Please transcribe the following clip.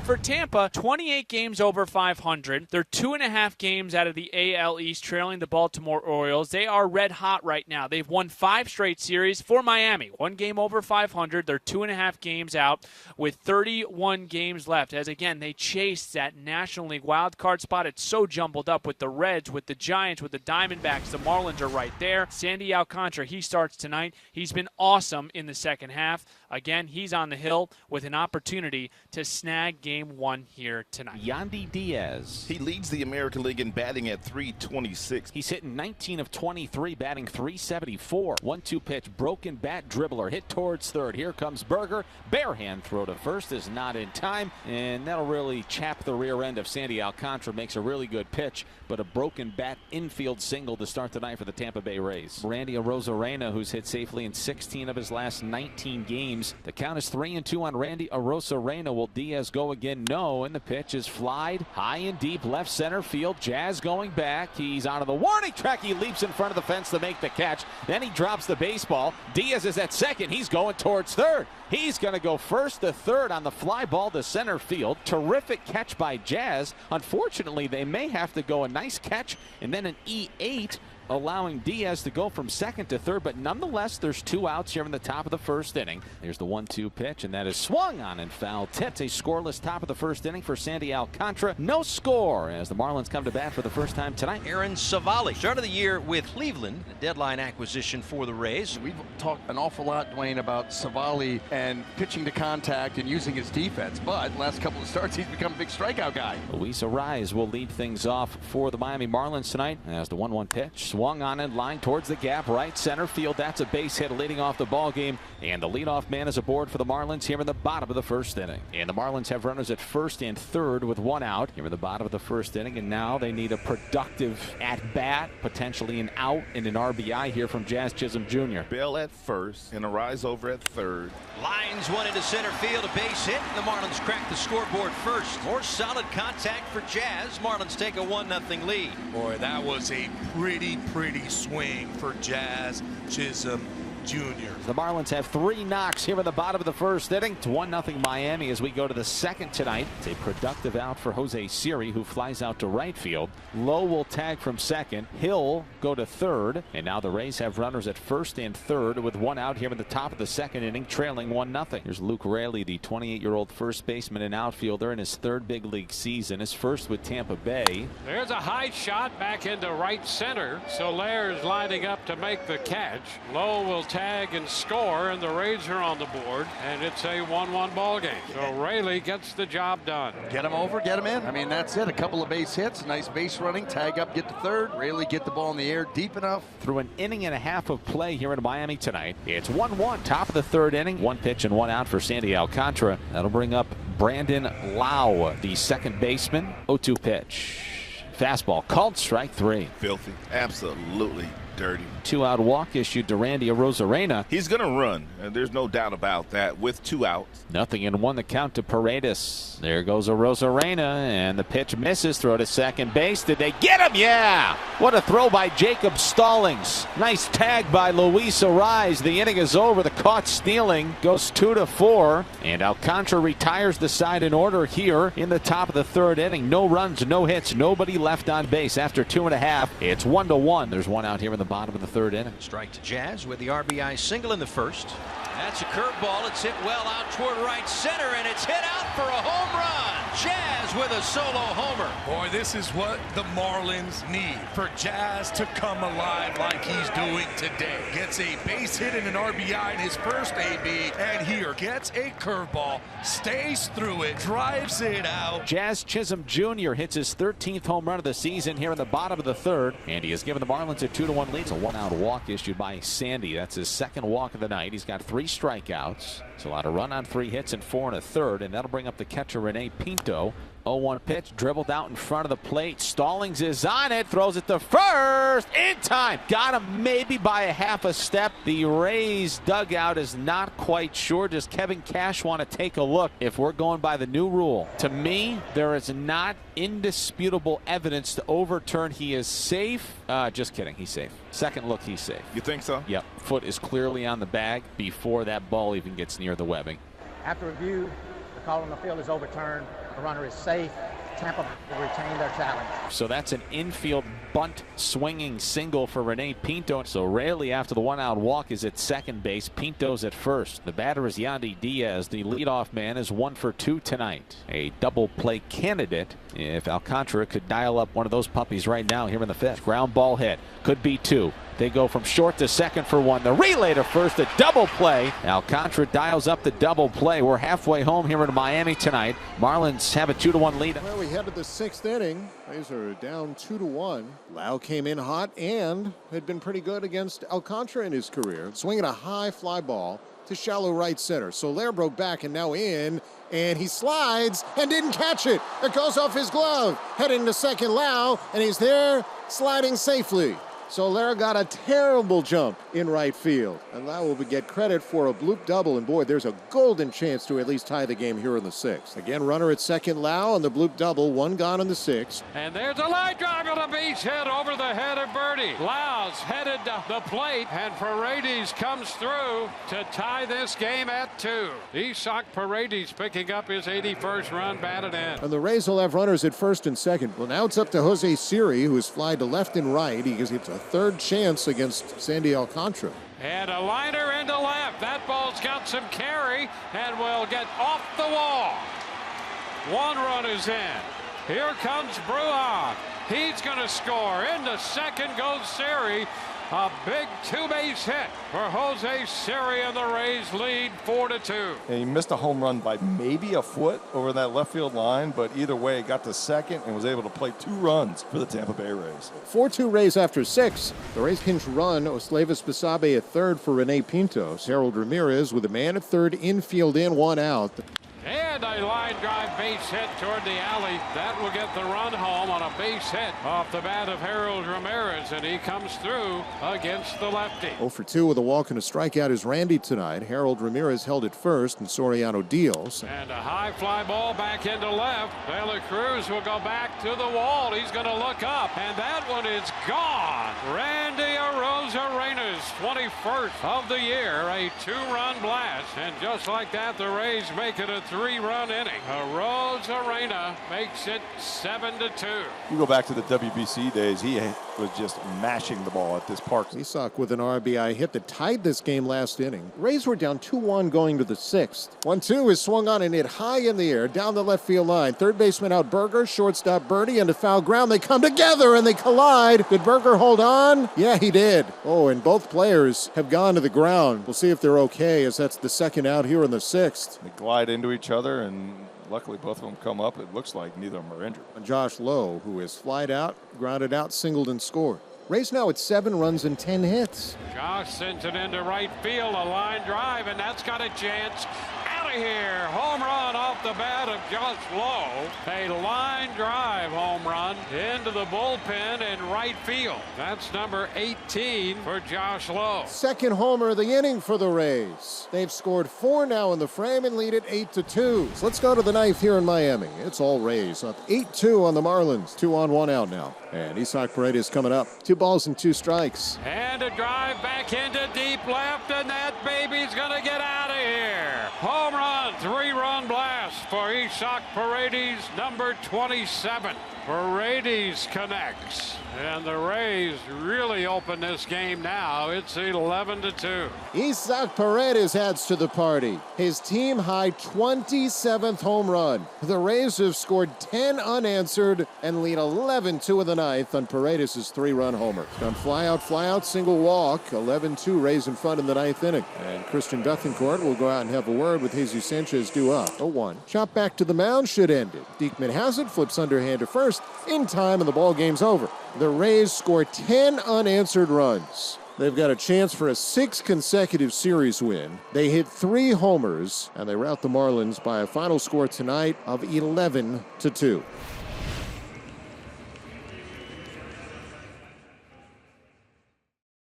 For Tampa, 28 games over 500. They're 2.5 games out of the AL East, trailing the Baltimore Orioles. They are red hot right now. They've won 5 straight series. For Miami, 1 game over 500. They're 2.5 games out with 31 games left. As again, they chase that National League wild card spot. It's so jumbled up with the Reds, with the Giants, with the Diamondbacks. The Marlins are right there. Sandy Alcantara, he starts tonight. He's been awesome in the second half. Again, he's on the hill with an opportunity to snag game 1 here tonight. Yandy Diaz. He leads the American League in batting at .326. He's hitting 19 of 23, batting .374. 1-2 pitch, broken bat dribbler, hit towards third. Here comes Berger. Bare hand throw to first is not in time, and that'll really chap the rear end of Sandy Alcantara. Makes a really good pitch, but a broken bat infield single to start the night for the Tampa Bay Rays. Randy Arozarena, who's hit safely in 16 of his last 19 games. The count is 3-2 on Randy Arozarena. Will Diaz go again? No, and the pitch is flied high and deep left center field. Jazz going back. He's out of the warning track. He leaps in front of the fence to make the catch. Then he drops the baseball. Diaz is at second. He's going towards third. He's going to go first to third on the fly ball to center field. Terrific catch by Jazz. Unfortunately, they may have to go a nice catch and then an E8, allowing Diaz to go from second to third, but nonetheless, there's 2 outs here in the top of the first inning. There's the 1-2 pitch, and that is swung on and foul tipped. A scoreless top of the first inning for Sandy Alcantara. No score as the Marlins come to bat for the first time tonight. Aaron Savali started the year with Cleveland, a deadline acquisition for the Rays. We've talked an awful lot, Dwayne, about Savali and pitching to contact and using his defense, but last couple of starts, he's become a big strikeout guy. Luis Arraez will lead things off for the Miami Marlins tonight as the 1-1 pitch. Swung on and line towards the gap, right center field. That's a base hit leading off the ball game. And the leadoff man is aboard for the Marlins here in the bottom of the first inning. And the Marlins have runners at first and third with 1 out here in the bottom of the first inning. And now they need a productive at-bat, potentially an out and an RBI here from Jazz Chisholm Jr. Bell at first and Arraez over at third. Lines one into center field, a base hit. The Marlins crack the scoreboard first. More solid contact for Jazz. Marlins take a 1-0 lead. Boy, that was a pretty swing for Jazz Chisholm Jr. The Marlins have 3 knocks here in the bottom of the first inning. It's 1-0 Miami as we go to the second tonight. It's a productive out for Jose Siri, who flies out to right field. Lowe will tag from second. Hill go to third. And now the Rays have runners at first and third with 1 out here in the top of the second inning, trailing 1-0. Here's Luke Raley, the 28-year-old first baseman and outfielder in his 3rd big league season. His first with Tampa Bay. There's a high shot back into right center. Solaire's lining up to make the catch. Lowe will tag and score, and the Rays are on the board, and it's a 1-1 ball game. So Raley gets the job done. Get him over, get him in. I mean, that's it. A couple of base hits, nice base running, tag up, get to third. Raley get the ball in the air deep enough. Through an inning and a half of play here in Miami tonight, it's 1-1, top of the 3rd inning. 1 pitch and 1 out for Sandy Alcantara. That'll bring up Brandon Lau, the second baseman. 0-2 pitch. Fastball called, strike 3. Filthy. Absolutely dirty. 2-out walk issued to Randy Arozarena. He's going to run, and there's no doubt about that, with 2 outs. 0-1 the count to Paredes. There goes Arozarena, and the pitch misses. Throw to second base. Did they get him? Yeah! What a throw by Jacob Stallings. Nice tag by Luis Arraez. The inning is over. The caught stealing goes 2-4, and Alcantara retires the side in order here in the top of the 3rd inning. No runs, no hits, nobody left on base after 2.5. It's 1-1. There's 1 out here in the bottom of the 3rd inning. Strike to Jazz with the RBI single in the first. That's a curveball. It's hit well out toward right center, and it's hit out for a home run. Jazz with a solo homer. Boy, this is what the Marlins need, for Jazz to come alive like he's doing today. Gets a base hit and an RBI in his first AB, and here gets a curveball, stays through it, drives it out. Jazz Chisholm Jr. hits his 13th home run of the season here in the bottom of the 3rd, and he has given the Marlins a 2-1 lead. It's a 1-out walk issued by Sandy. That's his 2nd walk of the night. He's got 3 strikeouts. So allowed a run on 3 hits and 4 1/3, and that'll bring up the catcher Rene Pinto. 0-1 pitch, dribbled out in front of the plate. Stallings is on it, throws it to first in time. Got him maybe by a half a step. The Rays dugout is not quite sure. Does Kevin Cash want to take a look? If we're going by the new rule, to me, there is not indisputable evidence to overturn. He is safe. Just kidding, he's safe. Second look, he's safe. You think so? Yep. Foot is clearly on the bag before that ball even gets near the webbing. After review, the call on the field is overturned. The runner is safe. Tampa will retain their challenge. So that's an infield bunt swinging single for Rene Pinto. So Raley, after the one-out walk, is at second base. Pinto's at first. The batter is Yandy Diaz. The leadoff man is 1 for 2 tonight. A double play candidate if Alcantara could dial up one of those puppies right now here in the fifth. Ground ball hit. Could be 2. They go from short to second for 1. The relay to first, a double play. Alcantara dials up the double play. We're halfway home here in Miami tonight. Marlins have a 2-1 lead. Well, we head to the 6th inning. Rays are down 2-1. Lau came in hot and had been pretty good against Alcantara in his career. Swinging a high fly ball to shallow right center. Soler broke back and now in. And he slides and didn't catch it. It goes off his glove. Heading to second, Lau, and he's there sliding safely. Soler got a terrible jump in right field. And Lau will get credit for a bloop double. And boy, there's a golden chance to at least tie the game here in the 6th. Again, runner at second, Lau, and the bloop double. 1 gone in the 6th. And there's a line drive on a base hit over the head of Birdie. Lau's headed to the plate, and Paredes comes through to tie this game at 2. Isak Paredes picking up his 81st run batted in. And the Rays will have runners at first and second. Well, now it's up to Jose Siri, who has flied to left and right. He gets a third chance against Sandy Alcantara. And a liner into left. That ball's got some carry and will get off the wall. 1 run is in. Here comes Brujan. He's going to score. Into second goes Siri. A big 2-base hit for Jose Siri, and the Rays lead 4-2. And he missed a home run by maybe a foot over that left field line, but either way, got to second and was able to play 2 runs for the Tampa Bay Rays. 4-2 Rays after 6. The Rays pinch run. Oslevis Basabe at third for Rene Pintos. Harold Ramirez with a man at third, infield in, 1 out. And a line drive base hit toward the alley. That will get the run home on a base hit off the bat of Harold Ramirez, and he comes through against the lefty. 0 for 2 with a walk and a strikeout is Randy tonight. Harold Ramirez held it first, and Soriano deals. And a high fly ball back into left. De La Cruz will go back to the wall. He's going to look up, and that one is gone. Randy Arozarena's 21st of the year, a 2-run blast, and just like that, the Rays make it a 3-run inning. Arozarena makes it 7-2. You go back to the WBC days, he was just mashing the ball at this park. Isak with an RBI hit that tied this game last inning. Rays were down 2-1 going to the 6th. 1-2 is swung on and hit high in the air down the left field line. Third baseman out Berger, shortstop Birdie, into foul ground. They come together and they collide. Did Berger hold on? Yeah, he did. Oh, and both players have gone to the ground. We'll see if they're okay, as that's the second out here in the 6th. They glide into each other, and luckily both of them come up. It looks like neither of them are injured. And Josh Lowe, who has flied out, grounded out, singled, and scored. Rays now at 7 runs and 10 hits. Josh sends it into right field, a line drive, and that's got a chance. Out of here. Home run off the bat of Josh Lowe. A line drive home run into the bullpen in right field. That's number 18 for Josh Lowe. Second homer of the inning for the Rays. They've scored 4 now in the frame and lead it 8-2. So let's go to the 9th here in Miami. It's all Rays up 8-2 on the Marlins. 2 on, 1 out now. And Isak Paredes coming up. 2 balls and 2 strikes. And a drive back into deep left, and that baby's going to get out of here. Home run, 3-run blast for Isak Paredes, number 27. Paredes connects, and the Rays really open this game now. It's 11-2. Isak Paredes adds to the party. His team high 27th home run. The Rays have scored 10 unanswered and lead 11-2 in the 9th on Paredes' 3-run homer. Done fly out, single walk. 11-2 Rays in front in the 9th inning. And Christian Bethancourt will go out and have a word with Jesus Sanchez due up. 0-1. Chop back to the mound should end it. Diekman has it, flips underhand to first in time, and the ball game's over. The Rays score 10 unanswered runs. They've got a chance for a 6th consecutive series win. They hit 3 homers, and they rout the Marlins by a final score tonight of 11-2.